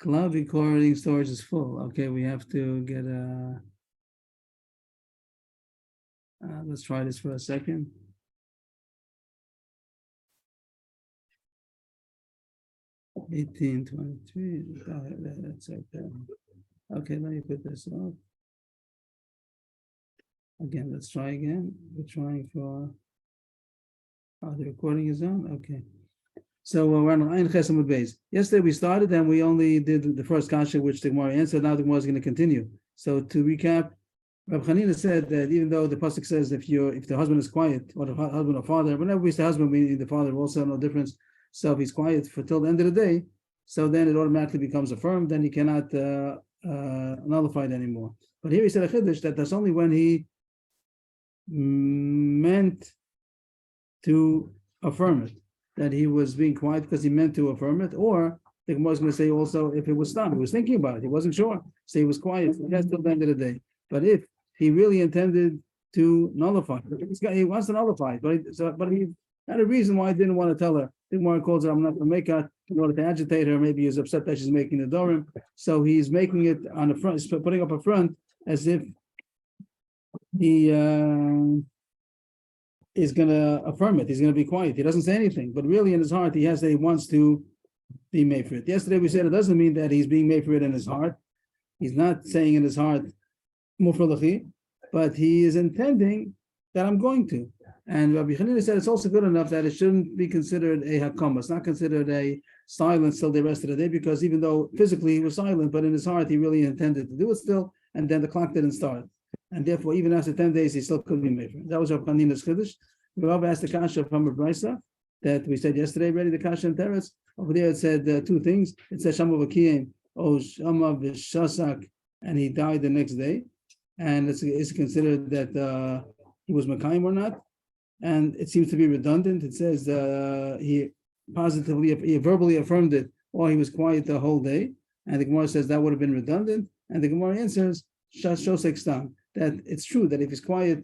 Cloud recording storage is full. Okay, we have to get a. Let's try this for a second. $18.23. That's okay. Okay, let me put this up. Again, let's try again. We're trying for. The recording is on. Okay. So we're on Ayin Ches Amud Beis. Yesterday we started and we only did the first kasha, which the Gemara answered. Now the Gemara is going to continue. So to recap, Rabbi Hanina said that even though the pasuk says if the husband is quiet, or the husband or father, whenever we say husband, meaning the father also no difference. So if he's quiet for till the end of the day, so then it automatically becomes affirmed. Then he cannot nullify it anymore. But here he said a chiddush that that's only when he meant to affirm it, that he was being quiet because he meant to affirm it, or the Gemara is going to say also if it was stopped, he was thinking about it, he wasn't sure, so he was quiet till the end of the day. But if he really intended to nullify it, he wants to nullify it, but he had a reason why he didn't want to tell her. The Gemara calls her, I'm not going to make her, in order to agitate her. Maybe he's upset that she's making the Nedarim, so he's making it on the front, he's putting up a front as if he is going to affirm it. He's going to be quiet. He doesn't say anything, but really in his heart, he has that he wants to be made for it. Yesterday we said it doesn't mean that he's being made for it in his heart. He's not saying in his heart, mufralachi, but he is intending that I'm going to. And Rabbi Hanina said it's also good enough that it shouldn't be considered a hakama. It's not considered a silence till the rest of the day, because even though physically he was silent, but in his heart he really intended to do it still, and then the clock didn't start. And therefore, even after 10 days, he still could be made for it. That was Rabbi Hanina's chiddush. Rabbi asked the kasha from a brisa that we said yesterday already, the kasha and teretz. Over there it said two things. It said Shama v'kiyim, or Shama v'shasak, and he died the next day. And it's considered that he was Mekayim or not. And it seems to be redundant. It says he verbally affirmed it, or he was quiet the whole day. And the Gemara says that would have been redundant. And the Gemara answers, Shosek Stam, that it's true that if he's quiet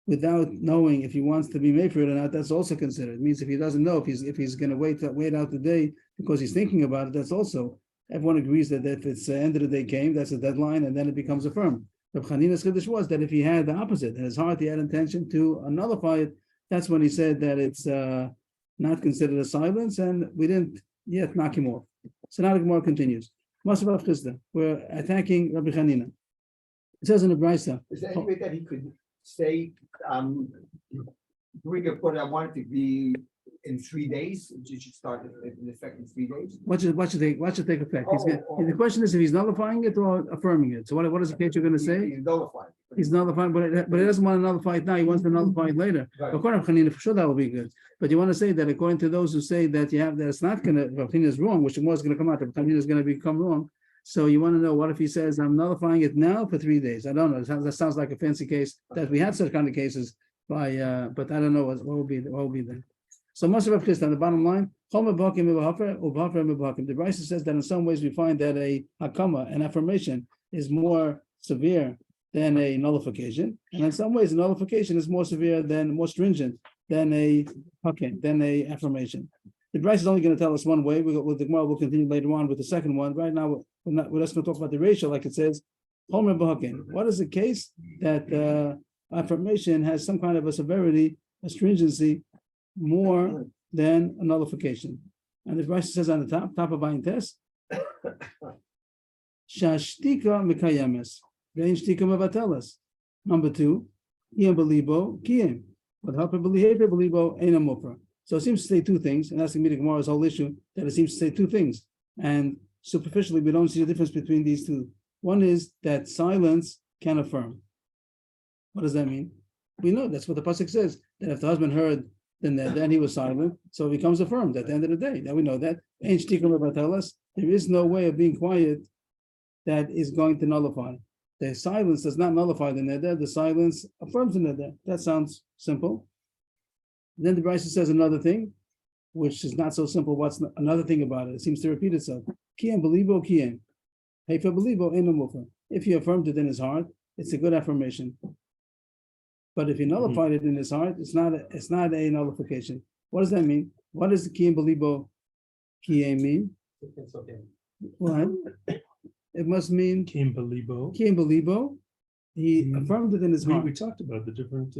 without knowing if he wants to be made for it or not, that's also considered. It means if he doesn't know, if he's going to wait out the day because he's thinking about it, that's also, everyone agrees that if it's end of the day came, that's a deadline, and then it becomes affirmed. Rabbi Hanina's chiddush was that if he had the opposite, in his heart he had intention to nullify it, that's when he said that it's not considered a silence, and we didn't yet knock him off. So now the Gemara continues. Masavav Chisda, we're attacking Rabbi Hanina. It says in the Brisa. Is there any way that he could say, doing a report I want it to be in 3 days? It should start in effect in 3 days? What should take effect? The question is if he's nullifying it or affirming it. So what is the case you're going to say? He's nullifying. He's nullifying, but he doesn't want to nullify it now. He wants to nullify it later. Right. According to Hanina, for sure that will be good. But you want to say that according to those who say that it's not going to, Hanina is wrong, which was going to come out, Hanina is going to become wrong. So you want to know, what if he says, I'm nullifying it now for 3 days? I don't know. That sounds like a fancy case that we had such kind of cases but I don't know what will be then. So Masavav Chisda, on the bottom line, the Brisa says that in some ways we find that a hakama, an affirmation, is more severe than a nullification, and in some ways a nullification is more stringent than a affirmation. The Brisa is only going to tell us one way. The Gemara will continue later on with the second one. Right now, we're just going to talk about the ratio, like it says, Homer B'Haken. What is the case that affirmation has some kind of a severity, a stringency, more than a nullification? And the Brisa says on the top of Ayin Tes, Shashtika Mekayemes, Vein Shtika Mevateles. Number 2, Iyam Belibo Kiyim, but Haper Belibo Eina Mopra. So it seems to say two things, and that's the Gemara's whole issue, that it seems to say two things. And superficially, we don't see the difference between these two. One is that silence can affirm. What does that mean? We know that's what the pasuk says, that if the husband heard, then he was silent, so it becomes affirmed at the end of the day. Now we know that. There is no way of being quiet that is going to nullify. The silence does not nullify the neder, the silence affirms the neder. That sounds simple. Then the Brisa says another thing, which is not so simple. What's another thing about it? It seems to repeat itself. Kiyem belibo kiyem. Heifa belibo eno mufa. If he affirmed it in his heart, it's a good affirmation. But if he nullified it in his heart, it's not a nullification. What does that mean? What does the kiyem belibo kiyem mean? It's okay. What? It must mean Kim Belibo. Kimbalibo. He Mhm. affirmed it in his We heart. talked about the different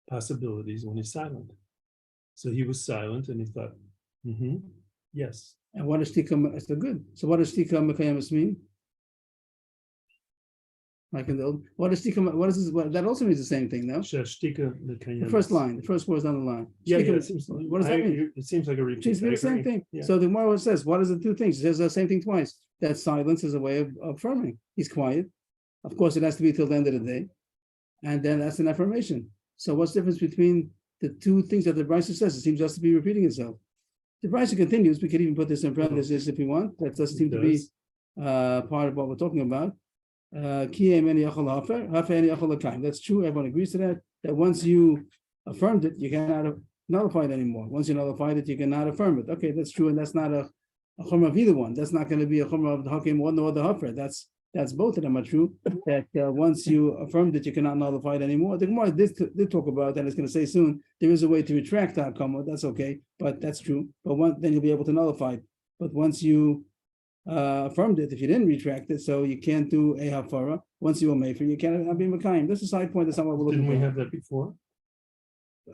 possibilities when he's silent. So he was silent and he thought, yes. And what does Tika? So good. So what does Tika Mekayamis mean? Like in the old, what is Tika? What is this? What, that also means the same thing, no? Shashtika The first line, the first word is on the line. Yeah, Shtika- it seems, what does that mean? It seems like a repeat. She's I the same agree. thing. Yeah. So the Gemara says, what is the two things? It says the same thing twice. That silence is a way of affirming. He's quiet. Of course, it has to be till the end of the day. And then that's an affirmation. So what's the difference between the two things that the Brisa says? It seems just to be repeating itself. The Brisa continues. We could even put this in parentheses if we want. That doesn't seem to be part of what we're talking about. That's true. Everyone agrees to that. That once you affirmed it, you cannot nullify it anymore. Once you nullified it, you cannot affirm it. Okay, that's true, and that's not a chumrah of either one. That's not going to be a chumrah of the hakim or the hafer. That's both of them are true. That once you affirmed it, you cannot nullify it anymore. The Gemara did talk about that. It's going to say soon there is a way to retract that hakama. That's okay, but that's true. But then you'll be able to nullify it. But once you affirmed it, if you didn't retract it, so you can't do a hafara. Once you were made for, you cannot be mekayim. This is a side point. That's not what we're looking Didn't we for. have that before?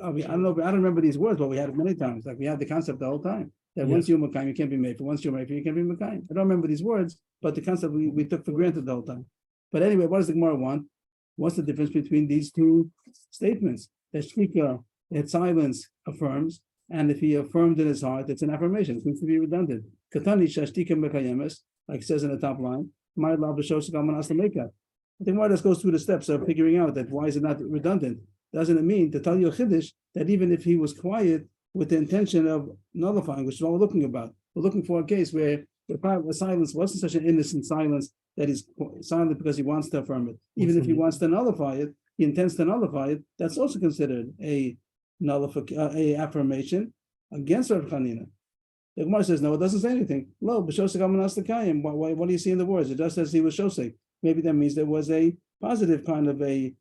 I don't know. I don't remember these words, but we had it many times. Like we had the concept the whole time that once you're mekayim, you can't be made for. Once you're made for, you can't be mekayim. I don't remember these words, but the concept we took for granted the whole time. But anyway, what does the Gemara want? What's the difference between these two statements? That shtika, that silence affirms, and if he affirmed in his heart, it's an affirmation. It seems to be redundant. Katani shashtika mekayemes, like it says in the top line. My love the I think why this goes through the steps of figuring out that why is it not redundant? Doesn't it mean to tell you a chiddush that even if he was quiet with the intention of nullifying, which is what we're looking about, we're looking for a case where the silence wasn't such an innocent silence that he's silent because he wants to affirm it. Even if he wants to nullify it, he intends to nullify it. That's also considered a affirmation against Rav Chanina. The Gemara says no, it doesn't say anything. Lo, b'shosek amanas l'kayim. What do you see in the words? It just says he was shosek. Maybe that means there was a positive kind of a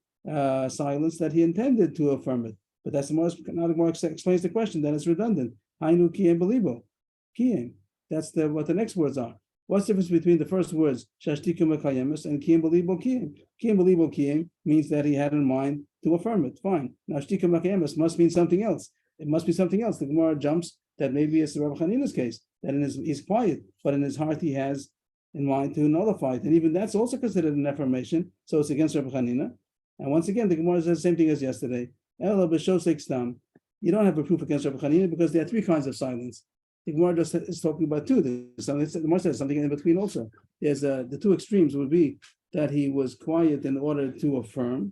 silence that he intended to affirm it. But that's the more now the more explains the question. Then it's redundant. Hainu kiyem belibo, kiyem. That's what the next words are. What's the difference between the first words shashtikum mekayemus and kiyem belibo kiyem? Kiyem belibo kiyem means that he had in mind to affirm it. Fine. Now shtikum mekayemus must mean something else. It must be something else. The Gemara jumps that maybe it's the Rabbi Chanina's case that he's quiet, but in his heart he has in mind to nullify it, and even that's also considered an affirmation. So it's against Rabbi Chanina. And once again, the Gemara says the same thing as yesterday. You don't have a proof against Rabbi Chanina because there are three kinds of silence. The Gemara just is talking about two. The Gemara says something in between also. There's the two extremes would be that he was quiet in order to affirm,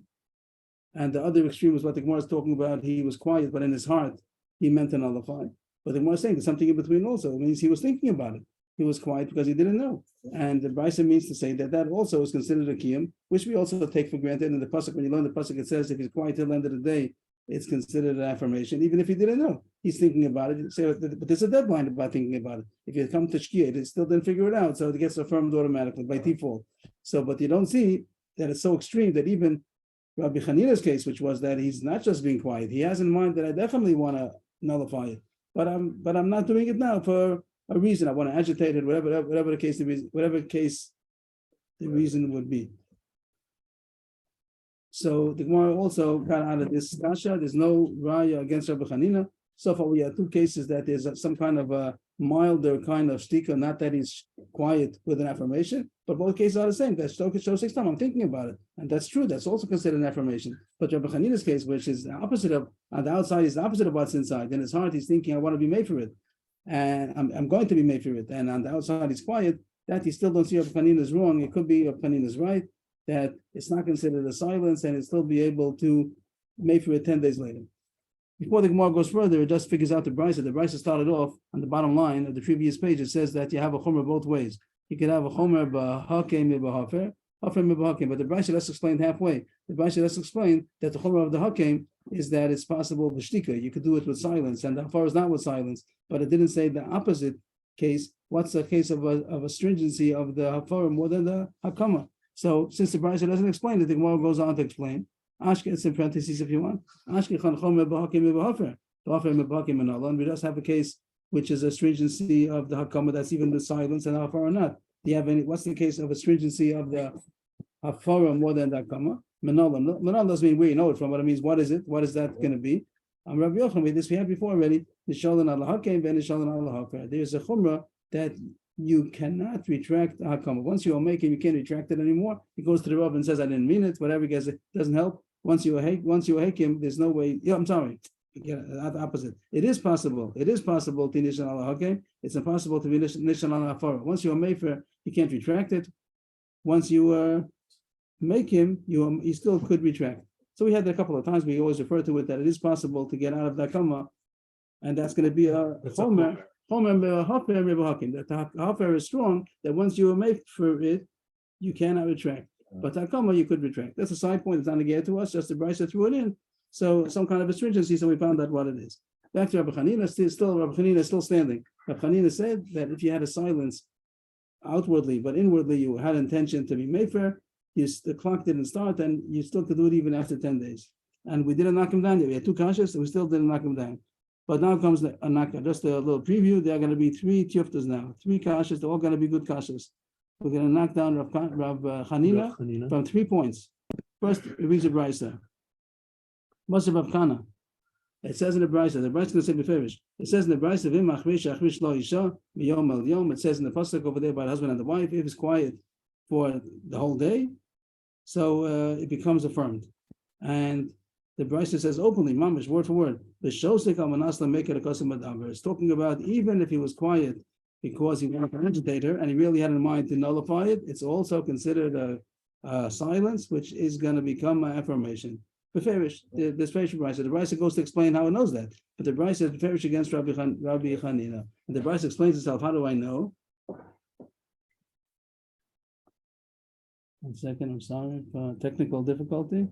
and the other extreme was what the Gemara is talking about. He was quiet, but in his heart he meant to nullify. But the Gemara is saying there's something in between also. It means he was thinking about it. He was quiet because he didn't know. And the Brisa means to say that also is considered a kiyum, which we also take for granted. In the pasuk, when you learn the pasuk, it says if he's quiet till the end of the day, it's considered an affirmation, even if he didn't know. He's thinking about it. You say, but there's a deadline about thinking about it. If you come to shkia, it still didn't figure it out, so it gets affirmed automatically by default. So, but you don't see that it's so extreme that even Rabbi Chanina's case, which was that he's not just being quiet, he has in mind that I definitely want to nullify it, but I'm not doing it now for a reason. I want to agitate it, whatever the case the reason would be. So the Gemara also got out of this kasha. There's no raya against Rabbi Chanina. So far, we have two cases that there's some kind of a milder kind of stika, not that he's quiet with an affirmation, but both cases are the same. That shows 6 times. I'm thinking about it, and that's true. That's also considered an affirmation. But Rabbi Chanina's case, which is the opposite of on the outside, is the opposite of what's inside. In his heart, he's thinking, I want to be made for it, and I'm going to be made for it. And on the outside, he's quiet. That you still don't see Rabbi Chanina's wrong. It could be Rabbi Chanina's right. That it's not considered a silence, and it still be able to make for it 10 days later. Before the Gemara goes further, it just figures out the Brisa. The Brisa started off on the bottom line of the previous page. It says that you have a chomer both ways. You could have a chomer b'hakem b'hafer, hafer b'hakem. But the Brisa just explained halfway. The Brisa just explained that the chomer of the hakem is that it's possible b'shtika. You could do it with silence, and the hafar is not with silence. But it didn't say the opposite case. What's the case of a stringency of the hafar more than the hakama? So since the Brisa doesn't explain it, the Gemara goes on to explain. Ashke, it's in parentheses if you want. Ashke chan chomer b'hakim b'hafer, b'hafer b'hakim and we just have a case which is a stringency of the hakama that's even with silence and hafara or not. Do you have any? What's the case of a stringency of the hafara more than the hakama? Manola doesn't mean where you know it from, but it means what is it? What is that going to be? Rabbi Yochanan, this we had before already. There's a chumrah that you cannot retract the hakama. Once you make it, you can't retract it anymore. He goes to the Rav and says, "I didn't mean it." Whatever, because it doesn't help. Once you hake him, there's no way. Yeah, I'm sorry. Again, the opposite. It is possible. It is possible to nishan al hakim. It's impossible to be nishan al hafara. Once you're mefer, you can't retract it. Once you make him, you still could retract. So we had that a couple of times. We always refer to it that it is possible to get out of the kama, and that's going to be a homer. That the hafer is strong. That once you make for it, you cannot retract. But takama you could retract. That's a side point. It's not negated to us. Just the Bryce that threw it in. So some kind of astringency. So we found out what it is. Back to Rabbi Chanina. Rabbi Chanina is still standing. Rabbi Chanina said that if you had a silence outwardly, but inwardly you had intention to be mefer, the clock didn't start, and you still could do it even after 10 days. And we didn't knock him down yet. We had 2 kashas, and we still didn't knock him down. But now comes a naka. Just a little preview. There are going to be 3 tuftas now. 3 kashas. They're all going to be good kashas. We're going to knock down Rav Chanina from 3 points. First, it reads a brisa. Moshe Rav Kana. It says in the brisa. The brisa is going to say beferish. It says in the brisa, "Vim achrish achrish lo isha miyom el yom." It says in the pasuk over there by the husband and the wife, if it's quiet for the whole day, so it becomes affirmed. And the brisa says openly, mamish, word for word, the shosik amanasla make it a custom adaber. It's talking about even if he was quiet because he wanted to agitate her and he really had in mind to nullify it, it's also considered a silence, which is going to become an affirmation. Beferish, this Bryce, the Bryce goes to explain how it knows that, but the Bryce is Beferish against Rabbi Chanina, and the Bryce explains itself. How do I know? 1 second, I'm sorry for technical difficulty.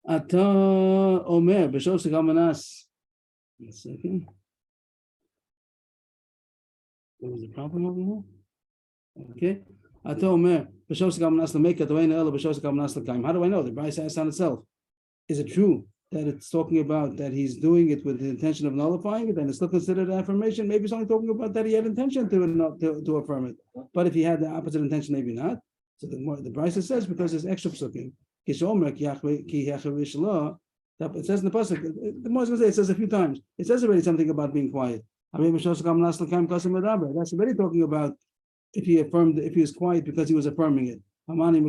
Ata Omer b'shosek hamanas. 1 second. There was a problem over here. Okay. Ata Omer b'shosek hamanas lameka tovein ela b'shosek hamanas l'kaim. How do I know? The Bryce asks on itself. Is it true that it's talking about that he's doing it with the intention of nullifying it, and it's still considered an affirmation? Maybe it's only talking about that he had intention to affirm it. But if he had the opposite intention, maybe not. So the Bryce says because there's extra psukim. It says in the pasuk. The more is going to say it says a few times. It says already something about being quiet. That's already talking about if he was quiet because he was affirming it. Why does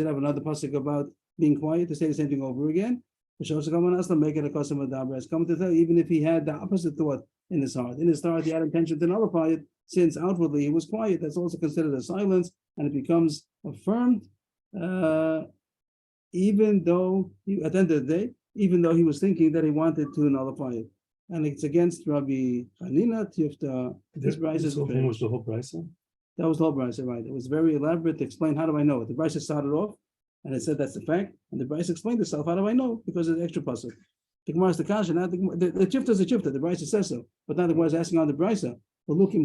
it have another pasuk about being quiet to say the same thing over again? Make it a custom adaber. It's coming to tell you, even if he had the opposite thought in his heart. In his heart, he had intention to nullify it. Since outwardly he was quiet, that's also considered a silence, and it becomes affirmed. Even though at the end of the day, even though he was thinking that he wanted to nullify it, and it's against Rabbi Chanina. This whole thing was the whole brisa. That was the whole brisa, right? It was very elaborate to explain how do I know it. The brisa started off, and it said that's the fact, and the brisa explained itself. How do I know? Because of the extra pasuk. The Gemara is the kasha. Not the chifta is the chifta. The brisa says so, but now the Gemara is asking on the brisa. Why is the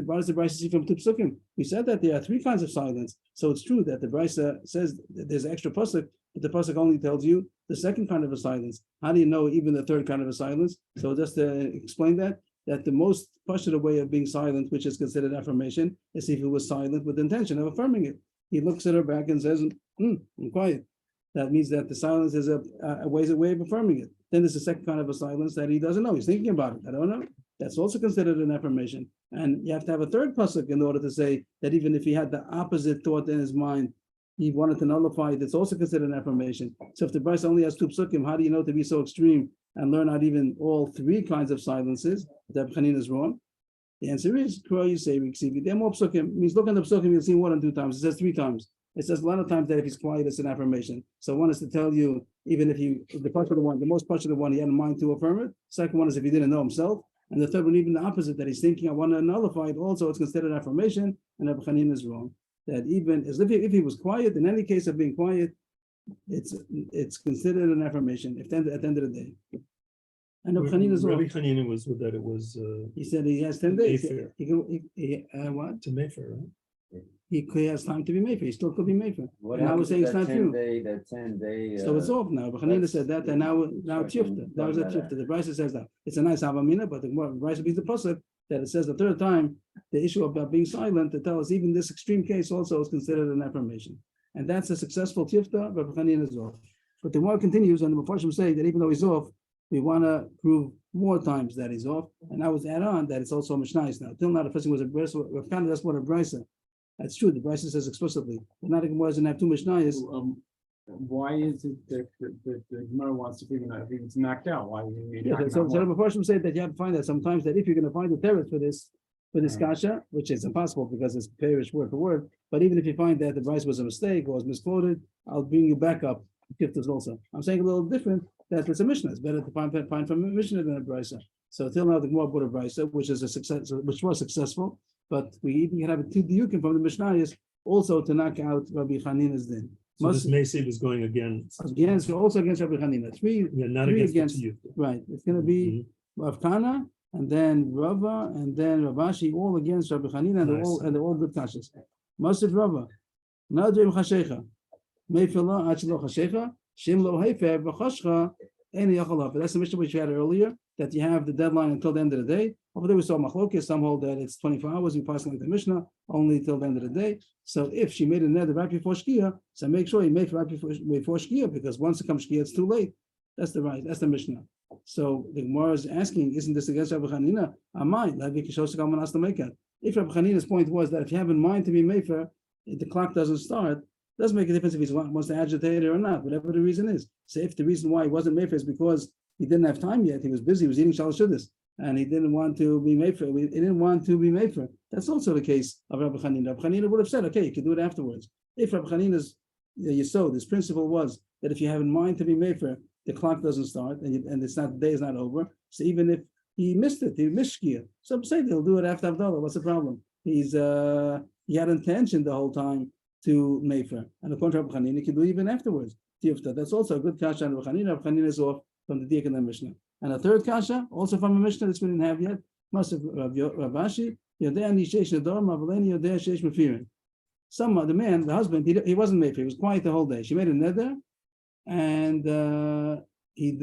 Brisa see from Tupsukim? We said that there are 3 kinds of silence. So it's true that the Brisa says that there's extra pasuk, but the pasuk only tells you the second kind of a silence. How do you know even the third kind of a silence? So just to explain that the most pashut way of being silent, which is considered affirmation, is if he was silent with the intention of affirming it. He looks at her back and says, I'm quiet. That means that the silence is a way of affirming it. Then there's a second kind of a silence that he doesn't know. He's thinking about it. I don't know. That's also considered an affirmation. And you have to have a third pasuk in order to say that even if he had the opposite thought in his mind, he wanted to nullify it. It's also considered an affirmation. So if the Bryce only has 2 psukim, how do you know to be so extreme and learn out even all 3 kinds of silences? That Chanina is wrong. The answer is, there are more psukim. Means look at the psukim, you'll see more than 2 times. It says 3 times. It says a lot of times that if he's quiet, it's an affirmation. So one is to tell you, even if the most part of the one he had in mind to affirm it. Second one is if he didn't know himself. And the third one, even the opposite, that he's thinking, I want to nullify it. Also, it's considered an affirmation. And Rabbi Chanina is wrong. That even as if he was quiet, in any case of being quiet, it's considered an affirmation at the end of the day. And Rabbi Chanina is off. Rabbi Chanina was that it was He said he has 10 days. Mayfair. What? to Mayfair, right? He has time to be Mayfair. He still could be Mayfair. What And I was saying happens it's with not that true. That 10 day. So it's off now. But Chanina that's- said that, and now it's shifted. That was a shifted. The Brisa says that. It's a nice Avamina, but the Brisa means the pasuk that it says the third time the issue about being silent to tell us even this extreme case also is considered an affirmation. And that's a successful tifta, but Chanina is off. But the war continues, and the Mepharshim say that even though he's off, we want to prove more times that he's off. And I was add on that it's also a Mishnayos now. Till now, the first thing was a Brisa. That's what a Brisa. That's true. The Brisa says explicitly. But not a Gemara doesn't have two Mishnayos. Why is it that the Gemara wants to figure out if it's knocked out? Why would we Yeah, knock so out the one? Mepharshim say that you have to find that sometimes that if you're going to find the teretz for this kasha, which is impossible because it's parish word for word, but even if you find that the Brisa was a mistake or was misquoted, I'll bring you back up Tiftas also. I'm saying a little different. That it's a Mishnah. It's better to find from a Mishnah than a Brisa. So till now the Gemara brought a Brisa, which is a success, which was successful, but we even can have a two diukim from the Mishnayos also to knock out Rabbi Chanina's din. So this Macy was going against, Against also against Rabbi Chanina. Three, yeah, not three against against- you. right? It's going to be Rav Kana and then Rava and then Ravashi, all against Rabbi Chanina, and they're all good kashas. Masif Rava, Nadrim Chashecha, Meifila Achilo Chashecha, Shem Lo Hefer V'Chashcha Eni Yachalav. That's the mission which we had earlier, that you have the deadline until the end of the day. Over there we saw Machlokes, some hold that it's 24 hours, we pass like the Mishnah, only till the end of the day. So if she made a neder right before Shkia, so make sure you make right before Shkia, because once it comes Shkia, it's too late. That's the Mishnah. So the Gemara is asking, isn't this against Rabbi Chanina? If Rabbi Chanina's point was that if you have in mind to be Mefer, if the clock doesn't start, it doesn't make a difference if he wants to agitate it or not, whatever the reason is. So if the reason why he wasn't Mefer is because he didn't have time yet, he was busy, he was eating Shalosh Shudas, and he didn't want to be Mefer, he didn't want to be Mefer. That's also the case of Rabbi Chanina. Rabbi Chanina would have said, okay, you can do it afterwards. If Rabbi Chanina's Yesod, this principle was that if you have in mind to be Mefer, the clock doesn't start, and it's not, the day is not over. So even if he missed it, he missed Shkia. Some say he'll do it after Havdalah. What's the problem? He had intention the whole time to Mefer. And according to Rabbi Chanina, he can do it even afterwards. That's also a good kasha on Rabbi Chanina. Rabbi Chanina is off from the Diak and the Mishnah. And a third kasha, also from a Mishnah that we didn't have yet, must have Ravashi, Yodea Nishesh Nador, Mavaleni Yodea Shesh Mefirin. The man, the husband, he wasn't Mefer, he was quiet the whole day. She made a neder, and he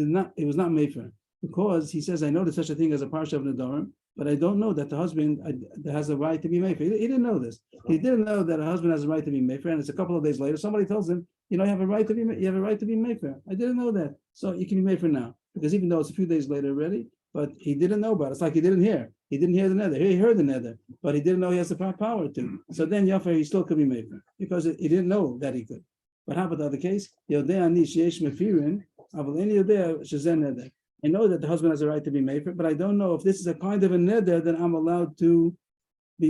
was not Mefer, because he says, I know there's such a thing as a parsha of Nedarim, but I don't know that the husband has a right to be Mefer. He didn't know this. He didn't know that a husband has a right to be Mefer, and it's a couple of days later, somebody tells him, you have a right to be Mefer. I didn't know that. So you can be Mefer now. Because even though it's a few days later already, but he didn't know about it. It's like he didn't hear. He didn't hear the nether. He heard the nether, but he didn't know he has the power to. So then Yafer, he still could be Mefer, because he didn't know that he could. But how about the other case? Yodea Nish Yesh Mefirin, Avaleni Yodea Shazen Neder. I know that the husband has a right to be Mefer, but I don't know if this is a kind of a neder that I'm allowed to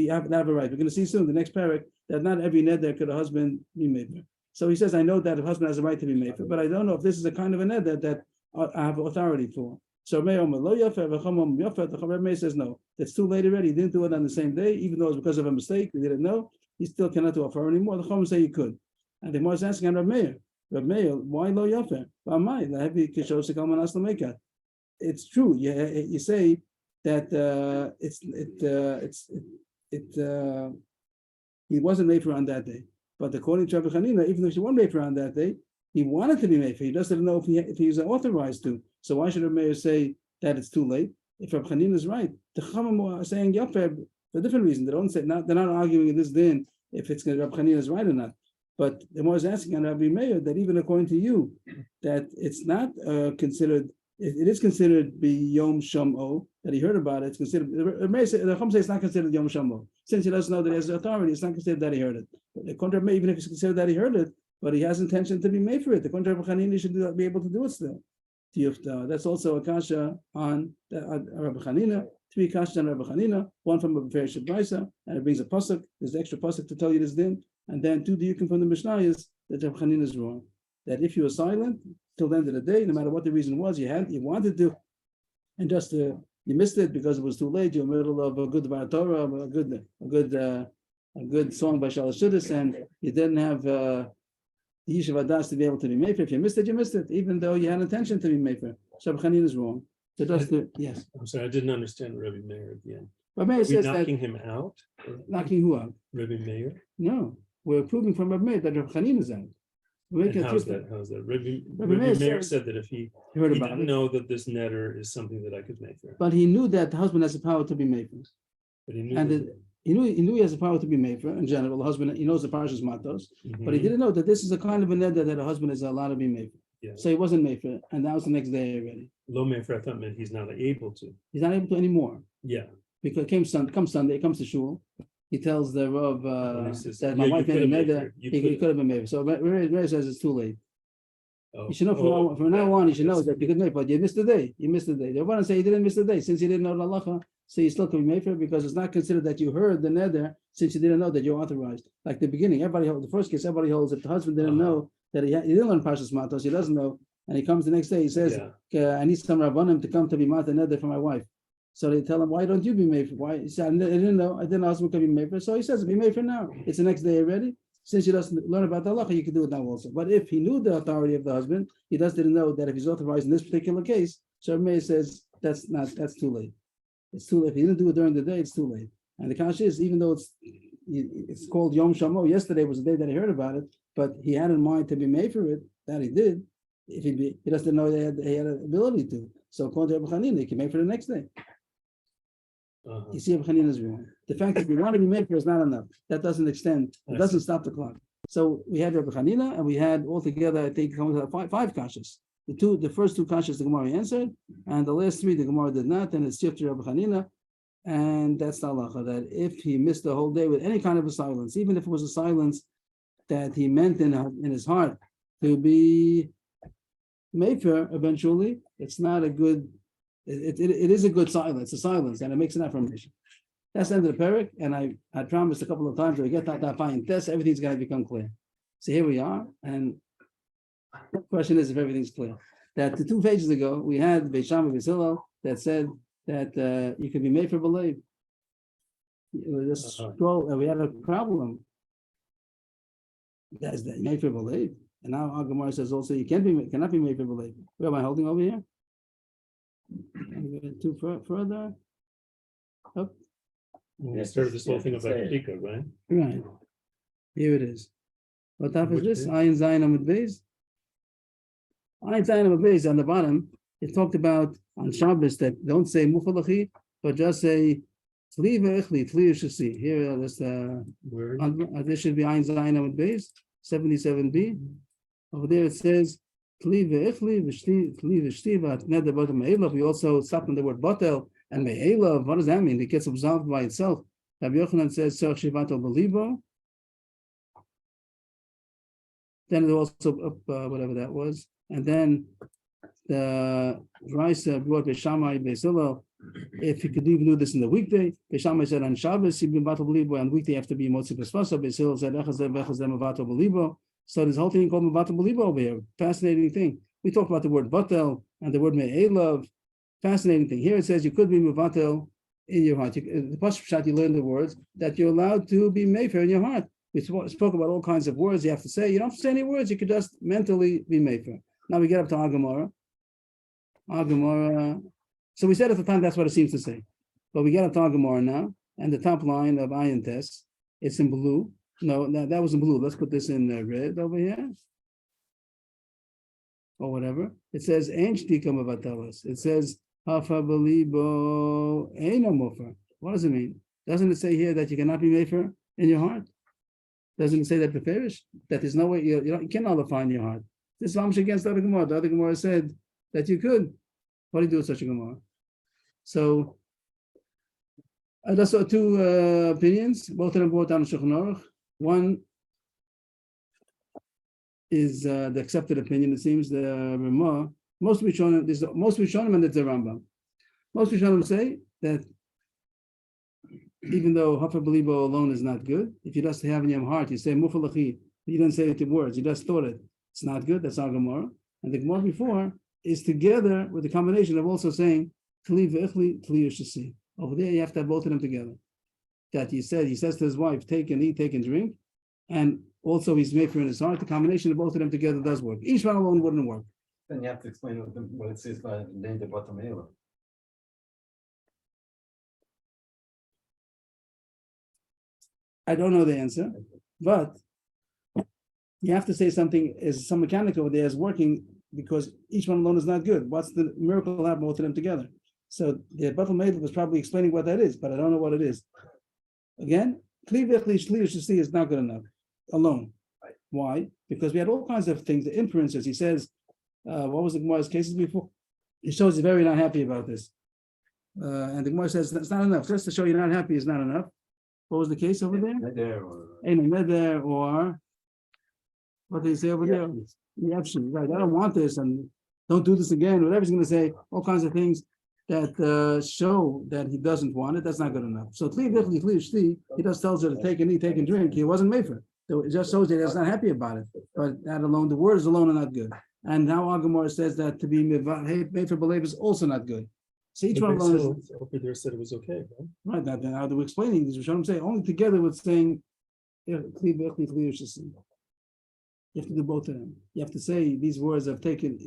have a right. We're going to see soon, the next parak, that not every neder could a husband be Mefer. So he says, I know that a husband has a right to be Mefer, but I don't know if this is a kind of a neder that I have authority for. So the Rebbe says no. It's too late already. He didn't do it on the same day, even though it was because of a mistake. He didn't know. He still cannot do it anymore. The Chachamim say you could. And the Gemara is asking on Reb Meir, why lo yafer? It's true. You say that he wasn't made for on that day. But according to Rabbi Chanina, even though she wasn't made for on that day, he wanted to be made for. He just didn't know if he was authorized to. So why should Rabbi Meir say that it's too late? If Rabbi Chanina is right, the Chachamim are saying yafer for a different reason. They're not arguing in this din if it's Rabbi Chanina is right or not. But the Gemara is asking on Rabbi Meir that even according to you, that it's not considered. It is considered be Yom Shamo that he heard about it. It's considered. The Chacham say it's not considered Yom Shamo since he doesn't know that he has the authority. It's not considered that he heard it. The contrary, even if it's considered that he heard it, but he has intention to be made for it. The contrary, Chanina should be able to do it still. That's also a kasha on Rabbi Chanina. 3 kasha on Rabbi Chanina. 1 from a Beferish Brisa, and it brings a pasuk. There's the extra pasuk to tell you this din, and then 2 diukim from the Mishnah is that Rabbi Chanina is wrong. That if you were silent till the end of the day, no matter what the reason was, you wanted to, and just you missed it because it was too late. You're in the middle of a good Dvar Torah, a good song by Shalosh Shudas, and you didn't have the Yishuv Adas to be able to be Mefer. If you missed it, you missed it, even though you had intention to be Mefer. So Rabbi Chanina is wrong. So that's the, yes. I'm sorry, I didn't understand Rabbi Meir at the end. But Meir We're says that, knocking him out, knocking who out? Rabbi Meir? No, we're proving from Rabbi Meir that Rabbi Chanin is out. We're And making a how's twist. that? How's that? Rabbi Rabbi Meir Meir said- said that if he He heard he about didn't it, know that this netter is something that I could make for him, but he knew that the husband has the power to be made for. but he knew. And that- he knew he has the power to be made for in general. The husband, he knows the parashas matos, but he Mhm. didn't know that this is a kind of a neder that a husband is allowed to be made for. Yeah. So he wasn't made for, and that was the next day already. Lo Meir, I thought meant he's not able to. He's not able to anymore Yeah. because comes Sunday, comes to shul. He tells the Rav And he says, that "Yeah, my you wife made a could've made neder. her. You He could've." could have been made. So Ray says it's too late. Oh, You should know oh, from now on. You should know yes. that you could make, but you missed the day. You missed the day. They want to say you didn't miss the day since you didn't know the halacha. So you still can be made for it because it's not considered that you heard the neder since you didn't know that you're authorized. Like the beginning, everybody holds the first case. Everybody holds if the husband didn't Uh-huh. know that he didn't learn Parshas Matos. He doesn't know, and he comes the next day. He says, Yeah. "I need some rabbanim to come to be mata neder for my wife." So they tell him, "Why don't you be made for?" Why? He said, "I didn't know. I didn't know husband could be made for." So he says, "Be made for now." It's the next day already. Since he doesn't learn about the halacha, you can do it now also. But if he knew the authority of the husband, he didn't know that if he's authorized in this particular case, so Meir says that's too late. It's too late. If he didn't do it during the day, it's too late. And the kasha is, even though it's called Yom Shamo, yesterday was the day that he heard about it, but he had in mind to be made for it, that he did. If he doesn't know he had an ability to. So according to Rabbi Chanina, he can make for the next day. Uh-huh. You see, Rabbi Chanina is wrong. The fact that you want to be made for is not enough. That doesn't extend. It I doesn't see. stop the clock. So we had Rabbi Chanina, and we had altogether, I think, five kashas. The first two kashas the Gemara answered, and the last three the Gemara did not. And it's shift to Rabbi Chanina, and that's the halacha that if he missed the whole day with any kind of a silence, even if it was a silence that he meant in his heart to be made for, eventually, it's not a good. It is a good silence, a silence, and it makes an affirmation. That's the end of the parak, and I promised a couple of times when we get that fine test, everything's going to become clear. So here we are, and the question is if everything's clear. That the 2 pages ago we had Beis Shammai Beis Hillel that said that you can be made for believe. Just scroll, and we had a problem. That's that made for believe, and now our Gemara says also you cannot be made for believe. Where am I holding over here? Two further. Oh, We started this whole thing about Shika, right? right. Here it is. What type is Which this? page? Ayin Zayin Amud Beis. Ayin Zayin Amud Beis on the bottom. It talked about on Shabbos that don't say Mufalachi, but just say Tli ve'echli, Tli Shasi. Here, this Where? this should be Ayin Zayin Amud Beis, 77b. Over there it says Tli ve'echli, Tli v'shti v'atned b'atam me'elav. We also stop on the word batel and me'elav. What does that mean? It gets absolved by itself. Rabbi Yochanan says Tzarech shivato b'libo. Then it also up whatever that was, and then the Raisa brought Beis Shammai Beis Hillel. If he could even do this in the weekday, Beis Shammai said on Shabbos he'd be bato b'libo, and weekday have to be motzi b'svasa. Beis Hillel said echazem v'echazem avato b'libo. So this whole thing called Mavato Belibo over here. Fascinating thing. We talked about the word Batel and the word Me'elav. Fascinating thing. Here it says you could be Mavatel in your heart. The Pasuk Pshat, you learn the words that you're allowed to be Mefer in your heart. We spoke about all kinds of words you have to say. You don't have to say any words. You could just mentally be Mefer. Now we get up to our Gemara. Our Gemara. So we said at the time that's what it seems to say. But we get up to our Gemara now. And the top line of Ayin Tes, it's in blue. No, that was in blue. Let's put this in red over here. Or whatever. It says, Ein shtika mevatelas. It says, Hafa belibo eina mofer. What does it mean? Doesn't it say here that you cannot be mefer in your heart? Doesn't it say that beferish? That there's no way, you can't nullify in your heart. This is Mamish against the other Gemara. The other Gemara said that you could. What do you do with such a Gemara? So, I just saw 2 opinions. Both of them brought down Shulchan Aruch. One is the accepted opinion. It seems the Ramah. Most Rishonim, and it's the Rambam. Most Rishonim say that even though Hafa Belibo alone is not good, if you just have in your heart, you say Mufalachi, you didn't say it in words, you just thought it. It's not good. That's our Gemara. And the Gemara before is together with the combination of also saying Tli ve'echli, Tli yishasi. Over there, you have to have both of them together. That he says to his wife, take and eat, take and drink, and also he's made for in his heart. The combination of both of them together does work. Each one alone wouldn't work. Then you have to explain what it says by name the bottom ela. I don't know the answer, but you have to say something is some mechanic over there is working because each one alone is not good. What's the miracle of having both of them together? So the Batal Meid was probably explaining what that is, but I don't know what it is. Again, Kli is not good enough alone. Why? Because we had all kinds of things, the inferences. He says, what was the Gemara's cases before? He shows he's very not happy about this. And the Gemara says that's not enough. Just to show you're not happy is not enough. What was the case over there? Neder or what did he say over there? Yeah, right. I don't want this and don't do this again. Whatever he's going to say, all kinds of things that show that he doesn't want it. That's not good enough. So he just tells her to take and eat, take and drink. He wasn't made for it. So it just shows that he's not happy about it. But that alone, the words alone are not good. And now Agamor says that to be made for belief is also not good. So each one alone is over there said it was okay, right? right. Now we're explaining this. What I'm saying only together with saying you have to do both of them. You have to say these words of taken.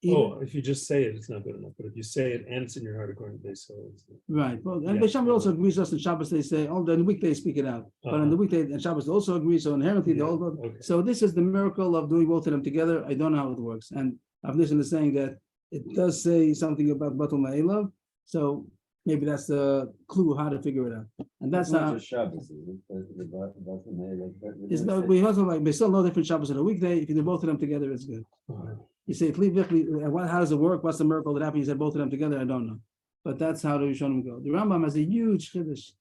Oh, if you just say it, it's not good enough. But if you say it and it's in your heart according to this, so it's Right. Well, and Yeah. Beishamri also agrees us in Shabbos. They say, oh, then the weekday speak it out. But on the weekday and Shabbos they also agree. So inherently they Yeah, all go. okay. So this is the miracle of doing both of them together. I don't know how it works. And Avnishan is saying that it does say something about Batul Ma'elav. So maybe that's the clue how to figure it out. And that's how. It's no, we also like we still know different Shabbos on a weekday. If you do both of them together, it's good. You say how does it work? What's the miracle that happened? You said both of them together. I don't know, but that's how the Rishonim go. The Rambam has a huge chiddush,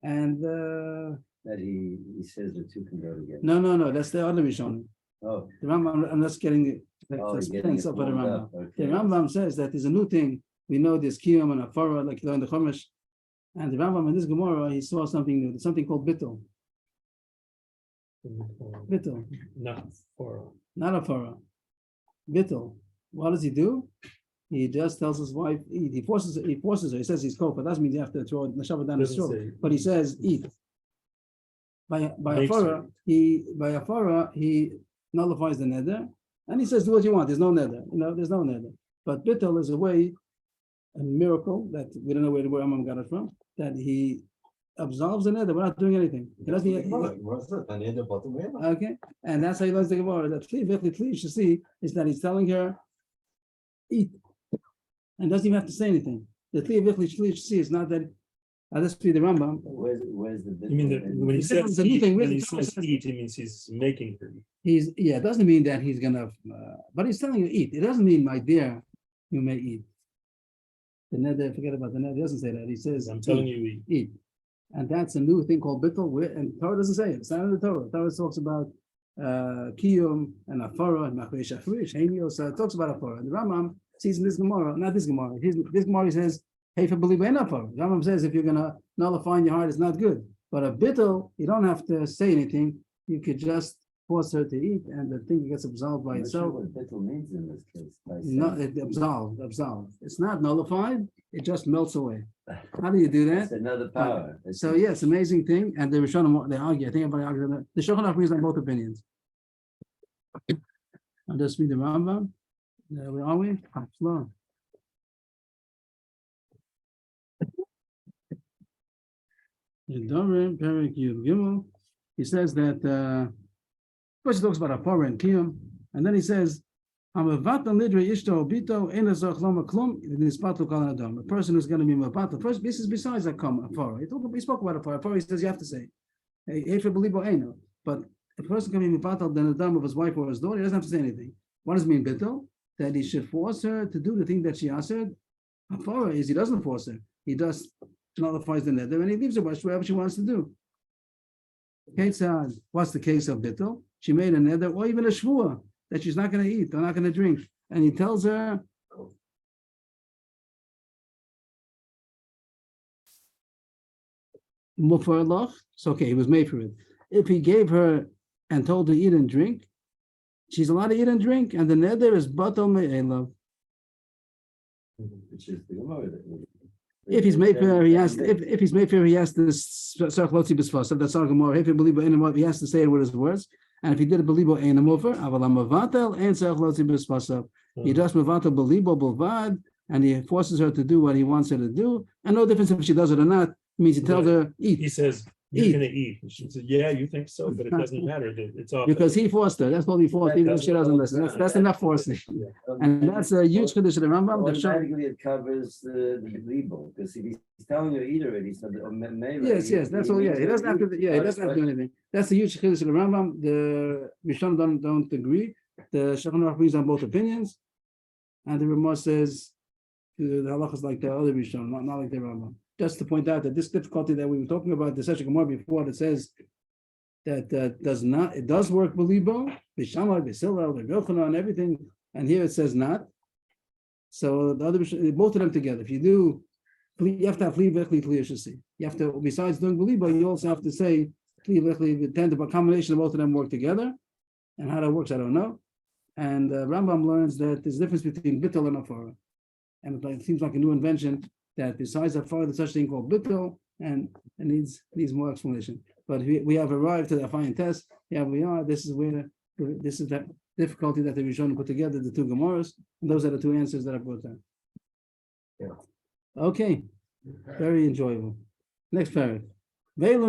and That he says the two can go together. no, that's the other Rishonim. Oh, The Rambam, I'm just getting it. oh, That's you're getting getting it stuff by the warmed Rambam. up. The Okay. Rambam says that there's a new thing. We know there's Kiyum and Afara, like you learn the Chumash. And the Rambam in this Gemara, he saw something new. There's something called Bittul. Bittul, Not for not Afara. Bittul. What does he do? He just tells his wife, eat. He forces her. He says he's cold, but that doesn't mean you have to throw the Shabbat down his Doesn't throat. say- But he says, eat. By Makes Afara, he nullifies the neder, and he says, do what you want. There's no neder. There's no neder. But Bittul is a way, a miracle that we don't know where Rambam got it from, that he absolves the neder. We're not doing anything. He doesn't. Okay, and that's how he learns the Gemara. That you should see is that he's telling her, eat, and doesn't even have to say anything. The you should see is not that. Let's read the Rambam. Where's the? You mean that when he The says difference is eat, nothing when really he says different. eat, he means he's making her eat. It doesn't mean that he's gonna, but he's telling you eat. It doesn't mean, my dear, you may eat. The neder, forget about the neder. He doesn't say that. He says, I'm telling eat, you eat. eat, and that's a new thing called bittul. And Torah doesn't say it. It's not in the Torah. Torah talks about kiyum and afara and machrish afrish. So it talks about afara. And the Rambam sees in this Gemara, not this Gemara. This Gemara says, hey, for believer in afara. The Rambam says if you're gonna nullify in your heart, it's not good. But a bittul, you don't have to say anything. You could just force her to eat, and the thing gets absolved by I'm not sure itself. what bittul means in this case. by No, saying- it absolved. It's not nullified. It just melts away. How do you do that? It's another power. So yeah, it's an amazing thing. And the Rishonim, they argue. I think everybody argues on that. The Shulchan Aruch agrees on both opinions. I'll just read the Rambam. Where are we? Slow. Nedarim, Perek Yud Gimel. He says that first he talks about Apara and Kiyum, and then he says, a person who's going to be mavata. First, this is besides Apara. He spoke about Apara. Apara, he says you have to say, hey, but a person can be mavata than the dam of his wife or his daughter. He doesn't have to say anything. What does it mean, Bittel? That he should force her to do the thing that she asked her. Apara is he doesn't force her. He just nullifies the neder and he leaves her whatever she wants to do. What's the case of Bittel? She made a neder or even a shvua that she's not going to eat or not going to drink. And he tells her, it's okay, he was made for it. If he gave her and told her to eat and drink, she's allowed to eat and drink, and the neder is batal me'elav. Which is the Gemara that- If he's made for her, he has to, if he's made for her, he has to sarch lotzi b'sfas. That's our Gemara. If you believe in he has to say it with his words. And if he did a believo ein over, avalam mavatel and sarch lotzi b'sfas. He does mavatel believo b'vad, and he forces her to do what he wants her to do. And no difference if she does it or not. Means he tells her, He eat, says, you're Eat. gonna eat. And she said, yeah, you think so, but it doesn't matter. It's all. because he forced her. That's what he forced, even if she doesn't listen. That's enough forcing. And that's a huge condition of Rambam. that shows- Automatically, it covers the legal, because if he's telling her eat already, so. Yes, that's all, yeah, he doesn't have to, he doesn't have to do anything. That's the huge chiddush of the Rambam. The Rishon don't agree. The Shulchan Aruch agrees on both opinions. And the Ramah says, the halacha is like the other Rishon, not like the Rambam. Just to point out that this difficulty that we were talking about, the Seshach Gemara before, that says that it does work belibo, Bishamar, Bisila, Yochanan, and everything, and here it says not. So the other both of them together. If you do, you have to have you have to, besides doing belibo, you also have to say the combination of both of them work together. And how that works, I don't know. And Rambam learns that there's a difference between bittul and afara, and it seems like a new invention that besides afara, there's such thing called bittul, and it needs more explanation. But we have arrived to the fine test. Yeah, we are. This is the difficulty that the Rishon put together the two Gemaras, and those are the two answers that I brought down. Yeah. Okay, very enjoyable. Next paragraph. Which kind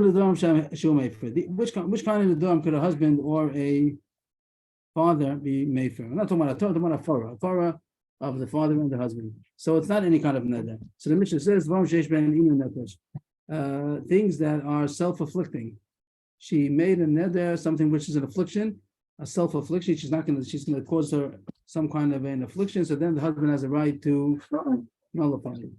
of Nedarim could a husband or a father be made for? I'm not talking about a Torah, I'm talking about a Torah of the father and the husband. So it's not any kind of neder. So the Mishnah says, things that are self-afflicting. She made a neder, something which is an affliction, a self-affliction. She's gonna cause her some kind of an affliction. So then the husband has a right to nullify it.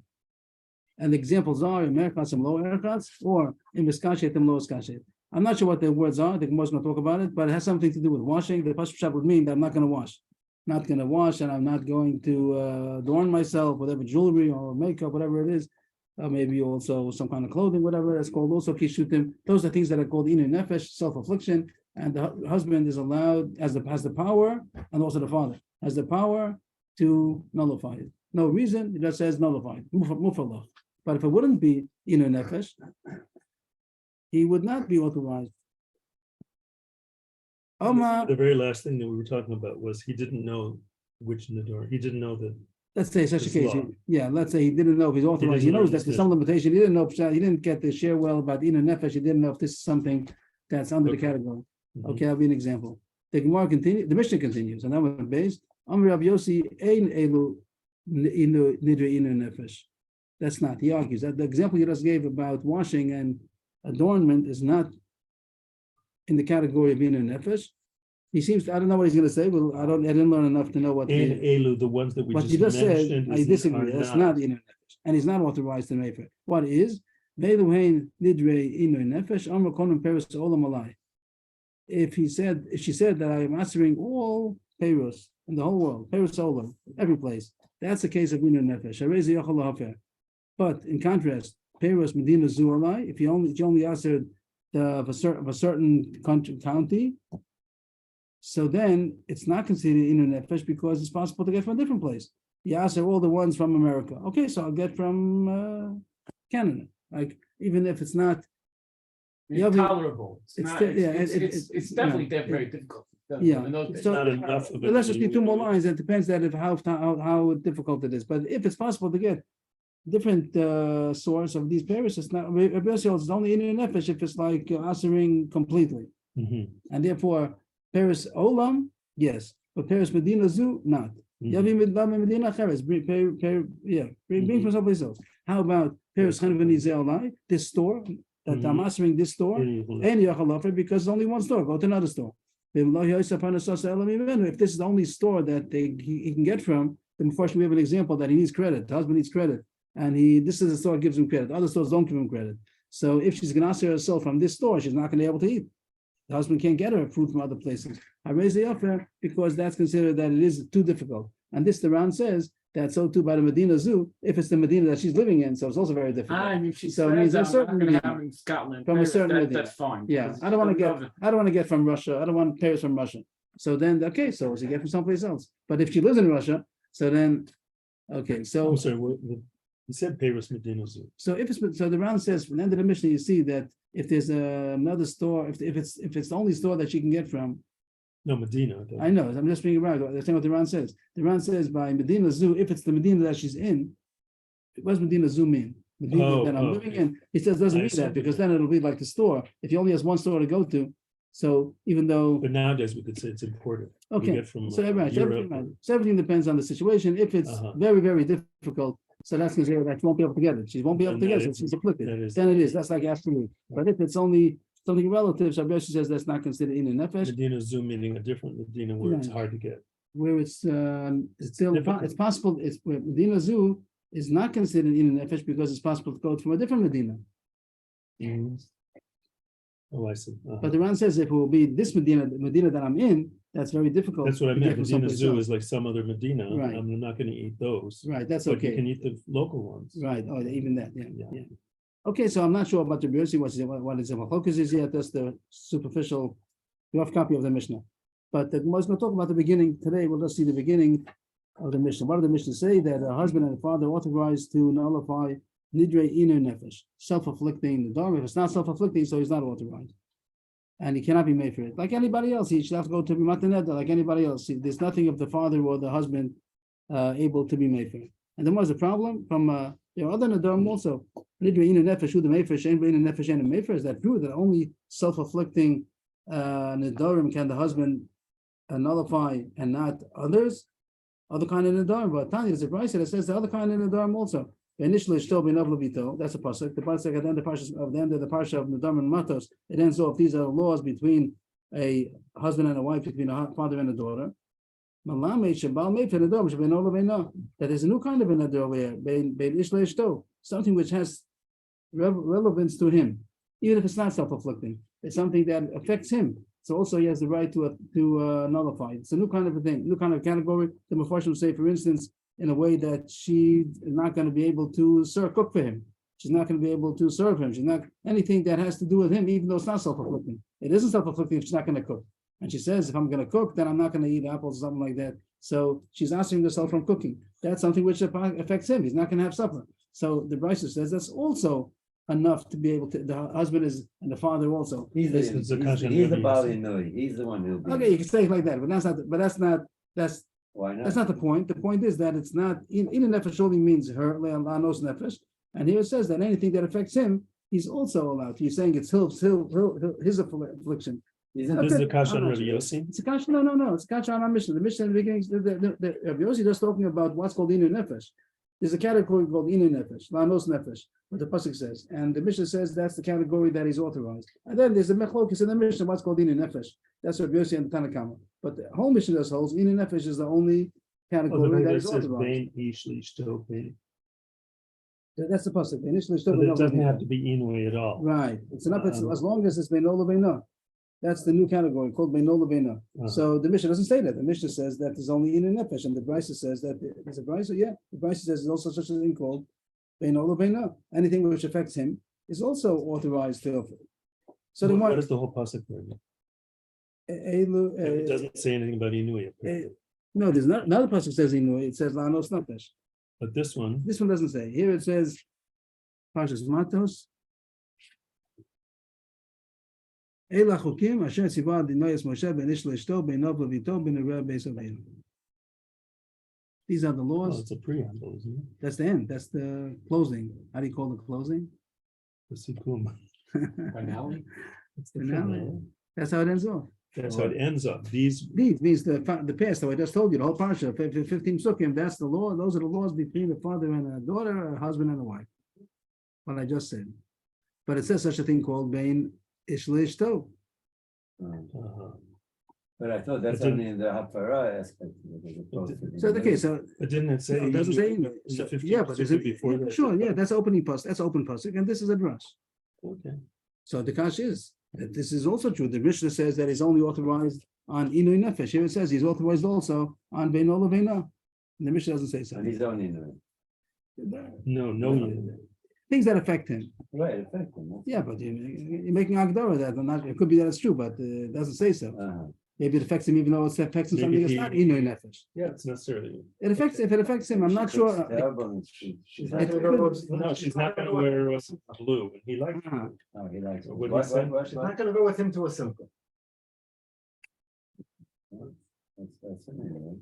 And the examples are in merchats and low erchats, or in miskashet and low skashet. I'm not sure what the words are. The Gemara is going to talk about it, but it has something to do with washing. The Pasuk Pshat would mean that I'm not going to wash. Not going to wash, and I'm not going to adorn myself, whatever jewelry or makeup, whatever it is. Maybe also some kind of clothing, whatever it's called. Also kishutim. Those are things that are called inu nefesh, self-affliction. And the husband is allowed, has the power, and also the father has the power to nullify it. No reason, it just says nullify it. Mufallah. But if it wouldn't be inu nefesh, he would not be authorized. The very last thing that we were talking about was he didn't know which Nedarim. He didn't know that. Let's say such a It's case. law. Yeah, let's say he didn't know if he's authorized. He doesn't knows know that there's some limitation. He didn't know. He didn't get the share well about inu nefesh. He didn't know if this is something that's under the Okay. category. Mhm. Okay, I'll be an example. The Gemara continues. The Mishnah continues, and that one based. Amr Rav Yossi ein elu inu nidre inu nefesh. That's not. He argues that the example you just gave about washing and adornment is not in the category of inu nefesh. He seems to, I don't know what he's going to say. Well, I didn't learn enough to know what. And Elu, the ones that we What just he just said, mentioned. I disagree. That's not inu nefesh, and he's not authorized to make it. What is? Veiluhein nidre inu nefesh amar konim peros olam alai. If she said that I am answering all peros in the whole world, peros olam, every place, that's the case of inu nefesh. Harei yachal lahafer. But in contrast, peros medina zu alai. If you only answered of a certain country county. So then it's not considered inu nefesh because it's possible to get from a different place. You ask all the ones from America. Okay, so I'll get from Canada. Like even if it's not Tolerable. It's It's definitely very difficult. Yeah. So Not enough of it. let's just be two more lines. It depends that if how difficult it is. But if it's possible to get different source of these pairs, it's not. It's only inu nefesh if it's like answering completely, Mhm. and therefore. Paris Olam, yes, but Paris Medina Zoo, not. Yavi Medina Cheres, bring from someplace else. How about Paris Hanvani this store that I'm answering this store, Mhm. and Yachalafer because it's only one store. Go to another store. If this is the only store that he can get from, then unfortunately we have an example that he needs credit. The husband needs credit, and this is the store that gives him credit. Other stores don't give him credit. So if she's going to answer herself from this store, she's not going to be able to eat. The husband can't get her food from other places. I raise the offer because that's considered that it is too difficult. And this, the Ran says that so too by the Medina Zoo, if it's the Medina that she's living in, so it's also very difficult. I mean, she So it says means a I'm certain not gonna Medina. have in Scotland. From a Paris, certain Medina. that's fine. Yeah, because I don't want she to doesn't love get. I don't want to get from Russia. I don't want Paris from Russia. So then, okay, so she get from someplace else. But if she lives in Russia, so then, okay, so I'm sorry, you said Paris Medina Zoo. so if it's so the Ran says from the end of the Mishnah, you see that if there's another store, if it's the only store that she can get from. No, Medina. I know, I'm just being around. That's not what the Ran says. The Ran says by Medina Zoo, if it's the Medina that she's in, what does Medina Zoo mean? Medina that I'm Oh, living okay. in. He says doesn't I mean see what that you because mean. then it'll be like the store. If he only has one store to go to, so even though But nowadays we could say it's imported. We okay, get from so right, so Europe. everything, right. So everything depends on the situation. If it's Uh-huh. very, very difficult, so that's considered that she won't be able to get it. She won't be able to Then get that it. is- She's afflicted. that is- Then it is. That's like absolute. But if it's only something relative, so Rabbi says that's not considered in a nefesh, Medina Zoom meaning a different Medina where it's Right. hard to get. where it's still difficult. it's possible. It's where Medina Zoo is not considered in a nefesh because it's possible to go from a different Medina. Oh, I see. Uh-huh. But the Ran says if it will be this Medina, the Medina that I'm in, that's very difficult. That's what I to get meant. from Medina someplace Zoo else. is like some other Medina. Right. I'm not gonna eat those. Right. That's But you okay. can eat the local ones. Right, oh, even that, yeah, Yeah. yeah. Okay, so I'm not sure about the Bersi, what is the focus is yet, that's the superficial rough copy of the Mishnah. But the Gemara is going to talk about the beginning today, we'll just see the beginning of the Mishnah. What did the Mishnah say? That a husband and a father authorized to nullify Nidre Inu Nefesh, self-afflicting the dog. If it's not self-afflicting, so he's not authorized. And he cannot be made for it. Like anybody else, he should have to go to Bimataneda, like anybody else. There's nothing of the father or the husband able to be made for it. And then what's the problem? From there are other Nedarim also. Is that true that only self-afflicting Nedarim can the husband nullify and not others? Other kind of Nedarim, but Tanya is a price that says the other kind of Nedarim also. Initially, still be Navlavito. That's a pasuk. The pasuk at the end of the parsha of Nedarim and Matos, it ends off. These are laws between a husband and a wife, between a father and a daughter. That is a new kind of a neder over here, something which has relevance to him, even if it's not self-afflicting. It's something that affects him. So also he has the right to nullify. It's a new kind of a thing, new kind of category. The Mepharshim will say, for instance, in a way that she is not going to be able to cook for him. She's not going to be able to serve him. She's not anything that has to do with him, even though it's not self-afflicting. It isn't self-afflicting if she's not going to cook. And she says, if I'm going to cook, then I'm not going to eat apples or something like that. So she's asking herself from cooking. That's something which affects him. He's not going to have supper. So the Brisa says that's also enough to be able to. The husband is and the father also. He's It's a the kasha he's the Rebbe, Bali Nui. He's the one who'll be. Okay, you can say it like that, but Why not? that's not the point. The point is that it's not in a nefesh only means her le'anos nefesh, and here it says that anything that affects him, he's also allowed. He's saying it's his affliction. Isn't This is Okay, the kasha I'm on not Rabbi sure. Yossi. It's a kasha. No. It's a kasha on our Mishnah. The Mishnah in the beginning, the Rabbi Yossi just talking about what's called inu nefesh. There's a category called inu nefesh, lanos nefesh, what the pasuk says, and the Mishnah says that's the category that is authorized. And then there's the mechlokes in the Mishnah, what's called inu nefesh. That's Rabbi Yossi and the Tanakama. But the whole Mishnah just holds inu nefesh is the only Oh, the category way that that is says authorized. Bain Ish Lishto Bain. That's the pasuk. Initially, But it doesn't have to be Inui at all. right. It's enough. It's Um, as long as it's beinola beina. That's the new category called beinola beina. Uh-huh. So the Mishnah doesn't say that. The Mishnah says that there's only in a nefesh, and the Brisa says that there's a Brisa. Yeah, the Brisa says there's also such a thing called beinola beina. Anything which affects him is also authorized to. So then What is the whole pasuk there? It doesn't say anything about Inui. apparently. no, there's not another pasuk says inu. It says lanos nefesh. But this one, This one doesn't say. Here it says Parshas Matos. Eila chukim asher tzivah Adonai Moshe ben ish leishto ben nov levito ben nereh beis avinu. These are the oh, laws. it's a preamble, isn't it? That's the end. That's the closing. How do you call the closing? The Sikkum. Finale? It's the Finale. finale. That's how it ends off. That's how it ends up. These, Deed means the past. So I just told you the whole parsha, 15 sukkim. That's the law. Those are the laws between the father and a daughter, a husband and a wife. What I just said. But it says such a thing called bein ish leishto. uh-huh. But I thought that's It didn't- only in the Haftarah aspect. As opposed to the So okay, so But didn't it say? it doesn't say Inui? Inu. Is it 15 Yeah, but is it before that? sure? Yeah, that's opening pasuk. That's open pasuk, and this is a drush. Okay. So the kash is that this is also true. The Mishnah says that he's only authorized on Inui Nefesh. Here it says he's authorized also on Beinola Beina. And the Mishnah doesn't say so. And he's only in No, Inui. Things that affect him. right, effective. Yeah, but you're making Agdara that. Not, it could be that it's true, but it doesn't say so. Maybe it affects him even though it affects him something Maybe that's not he- Inui Nefesh. Yeah, it's necessarily. It affects, if it affects him, I'm not sure. She's not gonna go No, she's not gonna wear blue. And he likes. Ah, Oh, he likes it. What did he say? What? She's not gonna go with him to a simple. That's it, anyway.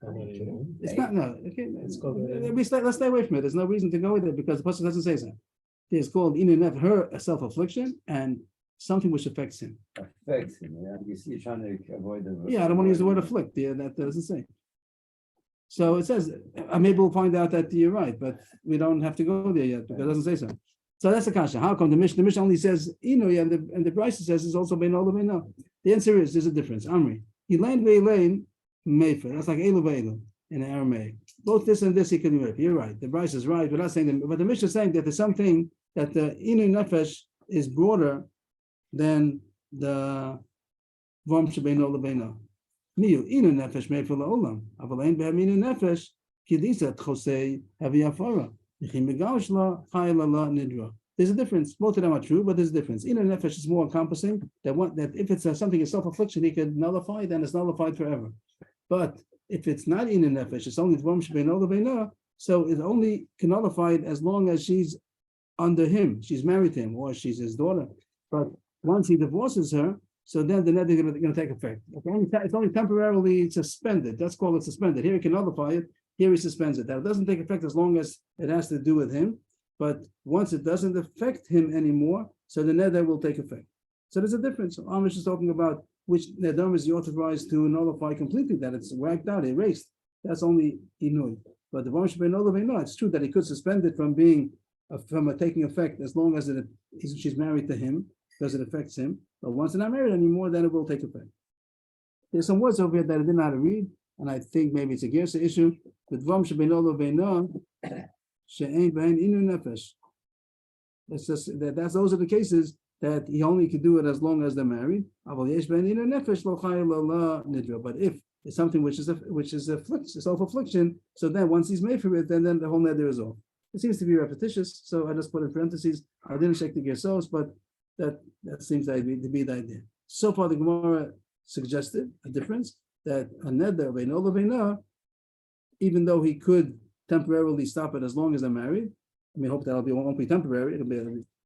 call that anymore. It's not, no, okay, It's called that. let's stay away from it. There's no reason to go with it because the person doesn't say so. It's called her self-affliction and something which affects him. Affects him, yeah, you see, you're trying to avoid the. Yeah, I don't want to use the word afflict. Yeah, that doesn't say. So it says, maybe we'll find out that you're right, but we don't have to go there yet because it doesn't say so. So that's the kasha. How come the Mishnah only says Inu, and the Brisa says it's also Bein Ola Bein No? The answer is there's a difference. Amri, Elaine Ve'elaine Mefer. That's like Elu Ve'elu in Aramaic. Both this and this he can do. You're right. The Brisa is right. We're not saying that, but the Mishnah is saying that there's something that the Inu Nefesh is broader than the Vom Shebein Ola Bein No. Miu Inu Nefesh Mefer LaOlam. Avalein Be'em Inu Nefesh Kidisa Tchosei Hevi Afara. There's a difference. Both of them are true, but there's a difference. Inner nefesh is more encompassing. That if it's something is self-affliction, he could nullify, then it's nullified forever. But if it's not inner nefesh, it's only dvom shebein ola bein no, so it only can nullify it as long as she's under him, she's married to him, or she's his daughter. But once he divorces her, so then the net is going to take effect. It's only temporarily suspended. That's called it suspended. Here he can nullify it. Here he suspends it. That doesn't take effect as long as it has to do with him. But once it doesn't affect him anymore, so the neder will take effect. So there's a difference. So Amish is talking about which neder is authorized to nullify completely, that it's wiped out, erased. That's only inui. But the Vom Shebein Ola Bein No, it's true that he could suspend it from being taking effect as long as she's married to him, because it affects him. But once they're not married anymore, then it will take effect. There's some words over here that I didn't know how to read, and I think maybe it's a Gersa issue. With Vom Shebein Ola Bein No, she'ein bein inu nefesh. It's just those are the cases that he only can do it as long as they're married. But if it's something which is self-affliction, so then once he's made for it, then the whole neder is off. It seems to be repetitious, so I just put in parentheses. I didn't check the Gersos, but that seems to be the idea. So far, the Gemara suggested a difference that a neder bein ola bein no, even though he could temporarily stop it as long as they're married. I mean, hope that won't be temporary.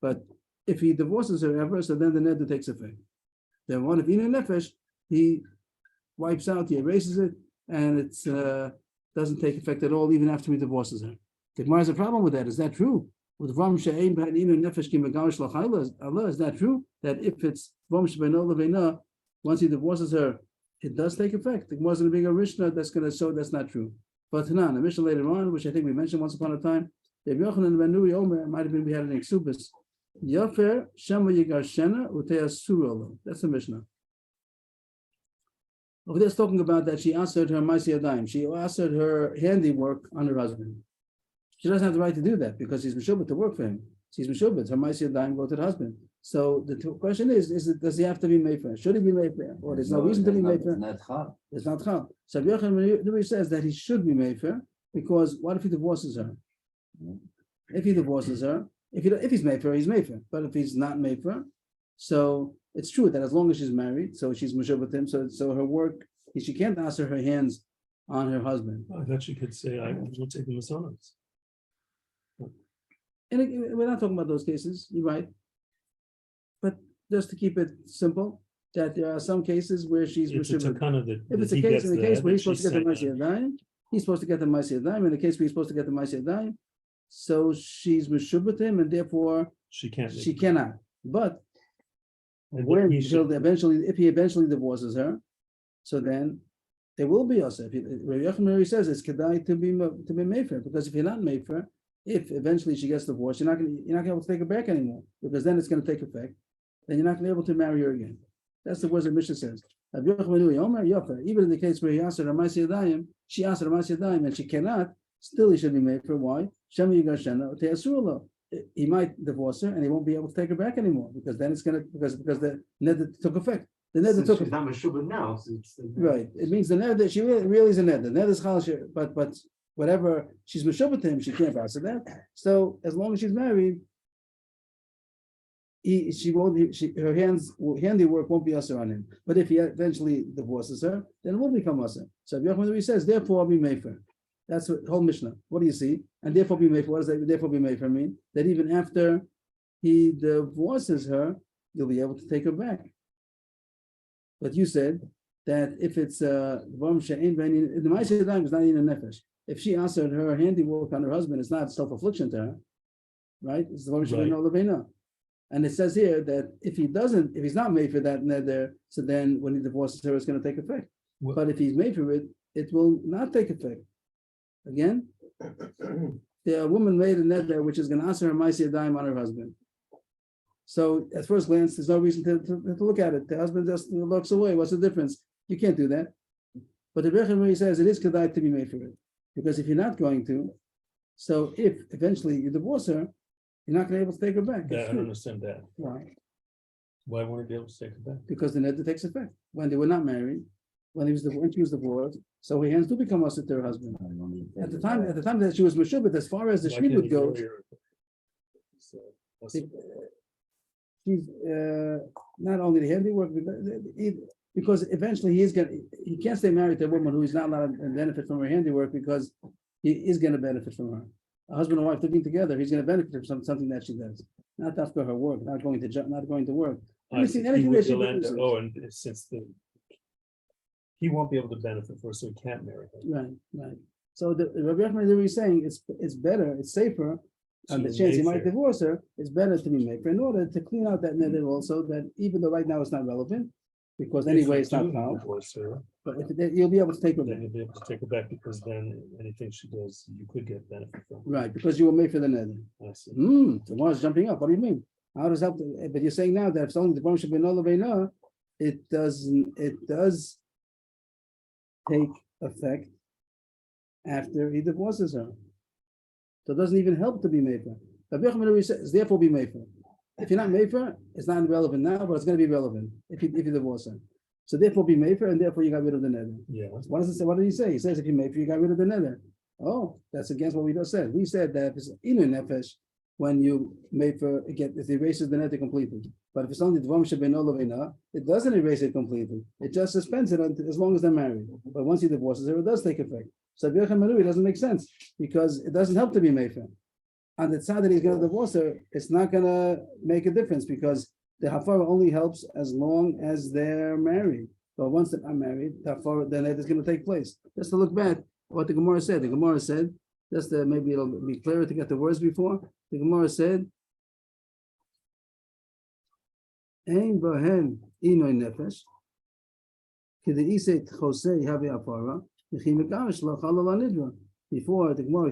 But if he divorces her ever, so then the neder takes effect. Then one of Inu Nefesh, he wipes out, he erases it, and it doesn't take effect at all, even after he divorces her. The Gemara has a problem with that. Is that true? With Vom She'ein bein Inu Nefesh ki megayish l'chayla, Allah, is that true? That if it's Vom Shebein Ola Bein No, once he divorces her, it does take effect. The Gemara is going to be a Rishna that's going to show that's not true. But Tanan, a Mishnah later on, which I think we mentioned once upon a time, Rabbi Yochanan ben Nuri Omer, might have been we had an Exubis. Yafer Shema Yigarshena Uteya Surolo. That's the Mishnah. Over there, it's talking about that she answered her Maisi Yadayim. She answered her handiwork on her husband. She doesn't have the right to do that because he's Meshubet to work for him. She's Meshubet. Her Maisi Yadayim go to the husband. So the question is does he have to be Mefer? Should he be Mefer? Or there's no reason to be Mefer? It's not Chal. So Rabbi Yochanan says that he should be Mefer because what if he divorces her? If he divorces her, if he's Mefer, he's Mefer. But if he's not Mefer, so it's true that as long as she's married, so she's Meshubet with him, so her work, she can't answer her hands on her husband. I thought she could say, I will take the Masonos. And we're not talking about those cases, you're right. But just to keep it simple, that there are some cases where she's It's a takana that. if it's that a he case gets in the the case where head he's supposed to get the that Maisi Yadayim, he's supposed to get the Maisi Yadayim. In the case where he's supposed to get the Maisi Yadayim, so she's Meshubet with him, and therefore she can't. she cannot. But And when he should- if he eventually divorces her, so then there will be also. Rabbi Yochanan says it's kedai to be mefer, because if you're not mefer, if eventually she gets divorced, you're not going to be able to take her back anymore, because then it's going to take effect. Then you're not going to be able to marry her again. That's the words the Mishnah says. Even in the case where he asked her Ramasi Yadayim, she asked her Ramasi Yadayim and she cannot, still he should be made for. Why? He might divorce her and he won't be able to take her back anymore, because then it's going to because the neder took effect. The neder took She's not Meshubet now. So right. It means the neder, she really is a neder. The neder is chal, but whatever she's meshubet to him, she can't pass it that. So as long as she's married, her handiwork won't be usher on him. But if he eventually divorces her, then it will become usher. So Yochanan says, therefore be mefer. That's what whole Mishnah. What do you see? And therefore be mefer. What does that therefore be mefer mean? That even after he divorces her, you'll be able to take her back. But you said that if it's the Ma'aseh Yadayim is not in a nefesh. If she answered her handiwork on her husband, it's not self-affliction to her, right? It's the Right. And it says here that if he's not made for that neder, so then when he divorces her, it's going to take effect. Well- But if he's made for it, it will not take effect. Again, the woman made a neder which is going to answer her Ma'aseh Yadayim on her husband. So at first glance, there's no reason to look at it. The husband just looks away. What's the difference? You can't do that. But the Rebbe says it is kedai to be made for it. Because if you're not going to, so if eventually you divorce her, you're not going to be able to take her back. I don't understand that. Why? Why won't he be able to take it back? Because the neder takes effect. When they were not married, when she was divorced, so her hands do become us to her husband. At the time that she was meshubit, as far as the Why can't shibud he goes, marry her? So, that's- she's not only the handiwork, because eventually he can't stay married to a woman who is not allowed to benefit from her handiwork because he is going to benefit from her. A husband and wife living together, he's going to benefit from something that she does, not after her work, not going to work. Anything he would that she land- produces. Oh, and since he won't be able to benefit for her, so he can't marry her. Right. So the Rabbi Ahmed is saying it's better, it's safer. On the To chance he make might her. divorce her, it's better to be made in order to clean out that neder also, that even though right now it's not relevant, because anyway it's not If you found, divorce her, but you'll be able to take her then back. you'll be able to take her back because then anything she does, you could get benefit from. Right, because you were made for the neder. I see. The one is jumping up. What do you mean? How does help? But you're saying now that if it's only the bone should be no, it does take effect after he divorces her. So it doesn't even help to be made for. Rabbi Yochanan says, therefore be made for. If you're not made for, it's not relevant now, but it's going to be relevant if you divorce her. So therefore be made for, and therefore you got rid of the neder. Yeah. What does it say? What did he say? He says if you made for, you got rid of the neder. Oh, that's against what we just said. We said that if it's inu nefesh, when you made for again, it erases the neder completely. But if it's only dvam shebeno lovena, it doesn't erase it completely. It just suspends it as long as they're married. But once he divorces her, it does take effect. So Rabbi Yochanan, it doesn't make sense because it doesn't help to be made for. On the side that he's going to divorce her, it's not going to make a difference because the hafara only helps as long as they're married. But once they're not married, the hafara, then it is going to take place. Just to look back what the Gemara said. The Gemara said, just to, maybe it'll be clearer to get the words before. The Gemara said, Ein bahen inoy nefesh, k'de'isei tchosei havi hafara, v'chi mekash lo chalal anidra. Before the Gemara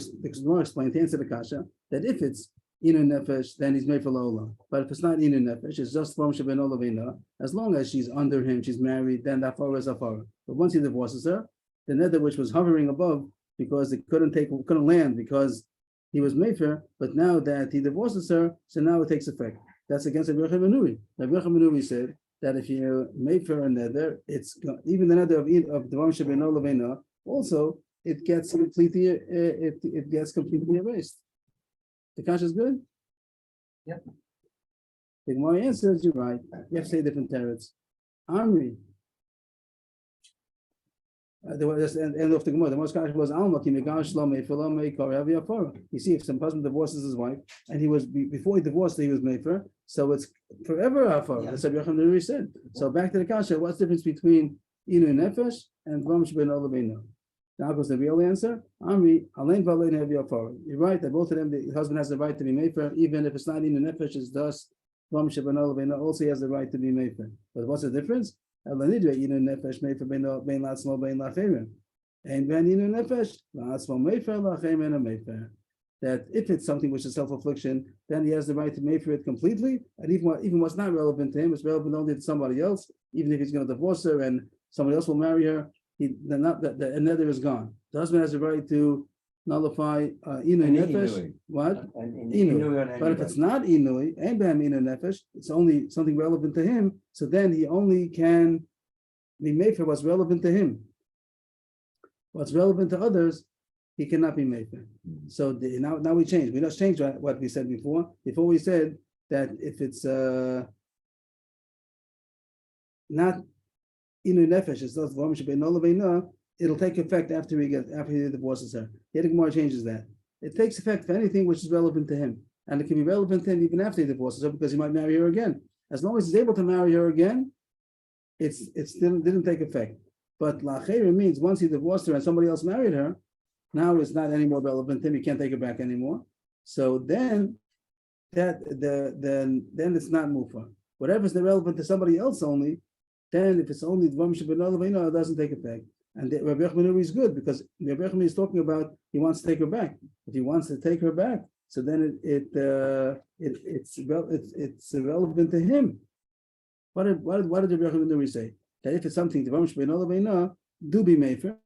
explained to answer the kasha that if it's inu nefesh, then he's made for lola. But if it's not inu nefesh, it's just from sheben olavina. As long as she's under him, she's married, then that afara is afara. But once he divorces her, the nether which was hovering above because it couldn't land because he was made for. But now that he divorces her, so now it takes effect. That's against Rabbi Yochanan. Rabbi Yochanan said that if you made for a nether, it's even the nether of dvam sheben olavina also. It gets completely erased. The kasha is good? Yep. The Gemara answers, you're right. You have to say different teretz. Amri. The end of the Gemara. The most kasha was Alma ki megash lo meifelo meikar havi hafara. You see, if some husband divorces his wife, and he was before he divorced, he was made for, so it's forever hafara. Yeah. That's what Yochanan said. So back to the kasha. What's the difference between inu nefesh and dvam sheben olavina? Now goes the real answer. Amri, Alain Valain have your power. You're right that both of them, the husband has the right to be made for, even if it's not in the nefesh, it's dust. Also he has the right to be made for. But what's the difference? Elanidra, nefesh made for bein latzmo bein lachemim. And when nefesh, latzmo made for lachemim and made for. That if it's something which is self-affliction, then he has the right to make for it completely. And even what's not relevant to him, it's relevant only to somebody else, even if he's going to divorce her and somebody else will marry her. The nether is gone. The husband has the right to nullify inu nefesh. What? Inu. But if it's not inui, and bam inu nefesh, it's only something relevant to him. So then he only can be made for what's relevant to him. What's relevant to others, he cannot be made for. So now we change. We just changed what we said before. Before we said that if it's not inu nefesh, it's not dvam sheben olavina, it'll take effect after he divorces her. Here the Gemara changes that. It takes effect for anything which is relevant to him. And it can be relevant to him even after he divorces her because he might marry her again. As long as he's able to marry her again, it still didn't take effect. But la'achera means once he divorced her and somebody else married her, now it's not any more relevant to him. He can't take her back anymore. So then then it's not mufa. Whatever's irrelevant to somebody else only, then if it's only dvar mishabinol, it doesn't take effect. And Rabbi Yochanan is good because Rabbi Yochanan is talking about he wants to take her back. If he wants to take her back, so then it's irrelevant to him. What did Rabbi Yochanan say? That if it's something dvar mishabinol, do be mefer.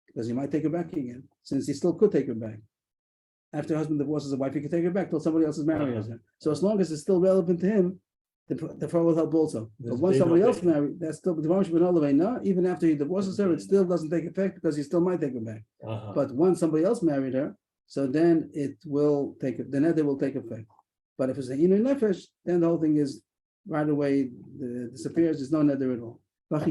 Because he might take her back again, since he still could take her back. After her husband divorces his wife, he can take her back till somebody else is married her. So as long as it's still relevant to him, the Torah will help also. But once somebody else married, that's still even after he divorces her, it still doesn't take effect because he still might take her back. But once somebody else married her, so then it will take the neder will take effect. But if it's an inner nefesh, then the whole thing is right away disappears. There's no neder at all. Now the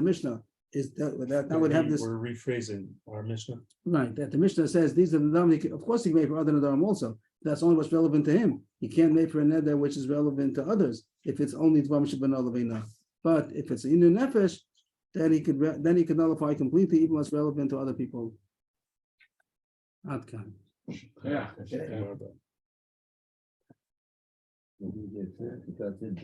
Mishnah is that now we have this. We're rephrasing our Mishnah. Right, that the Mishnah says these are the Nedarim. Of course, he can make for other Nedarim also. That's only what's relevant to him. He can't make for a Neder which is relevant to others if it's only Dvar Mishabana Leveina. But if it's in the Nefesh, then he could nullify completely even what's relevant to other people. Adkan. Yeah. Because it